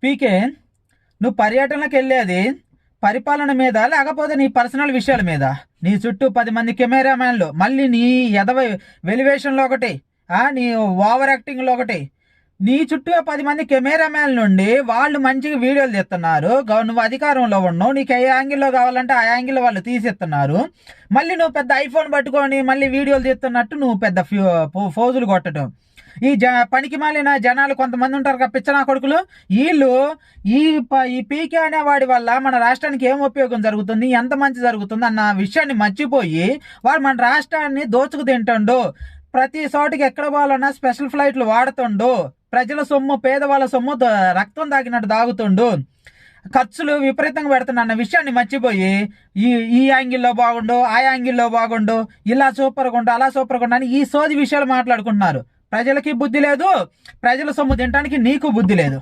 పీకే, నువ్వు పర్యటనలకు వెళ్ళేది పరిపాలన మీద లేకపోతే నీ పర్సనల్ విషయాల మీద? నీ చుట్టూ 10 మంది కెమెరామ్యాన్లు, మళ్ళీ నీ ఎదవ వెలివేషన్లో ఒకటి, నీ ఓవర్ యాక్టింగ్లో ఒకటి, నీ చుట్టూ 10 మంది కెమెరామ్యాన్ నుండి వాళ్ళు మంచిగా వీడియోలు తీస్తున్నారు. నువ్వు అధికారంలో ఉన్నావు, నీకు ఏ యాంగిల్లో కావాలంటే ఆ యాంగిల్లో వాళ్ళు తీసిస్తున్నారు. మళ్ళీ నువ్వు పెద్ద ఐఫోన్ పట్టుకొని మళ్ళీ వీడియోలు తీస్తున్నట్టు నువ్వు పెద్ద ఫోజులు కొట్టడం. ఈ పనికి మాలిన జనాలు కొంతమంది ఉంటారు కదా, పిచ్చనా కొడుకులు. వీళ్ళు ఈ పీకే అనేవాడి వల్ల మన రాష్ట్రానికి ఏం ఉపయోగం జరుగుతుంది, ఎంత మంచి జరుగుతుంది అన్న విషయాన్ని మర్చిపోయి వాడు మన రాష్ట్రాన్ని దోచుకు తింటుండు. ప్రతి చోటికి ఎక్కడ పోవాలన్నా స్పెషల్ ఫ్లైట్లు వాడుతుండు. ప్రజల సొమ్ము, పేదవాళ్ళ సొమ్ము రక్తం తాగినట్టు తాగుతుండు. ఖర్చులు విపరీతంగా పెడుతున్నా అన్న విషయాన్ని మర్చిపోయి ఈ యాంగిల్లో బాగుండు, ఆ యాంగిల్లో బాగుండు, ఇలా సూపర్గా ఉండు, అలా సూపర్గా ఉండు అని ఈ సోది విషయాలు మాట్లాడుకుంటున్నారు. ప్రజలకి బుద్ధి లేదు, ప్రజల సొమ్ము తినడానికి నీకు బుద్ధి లేదు.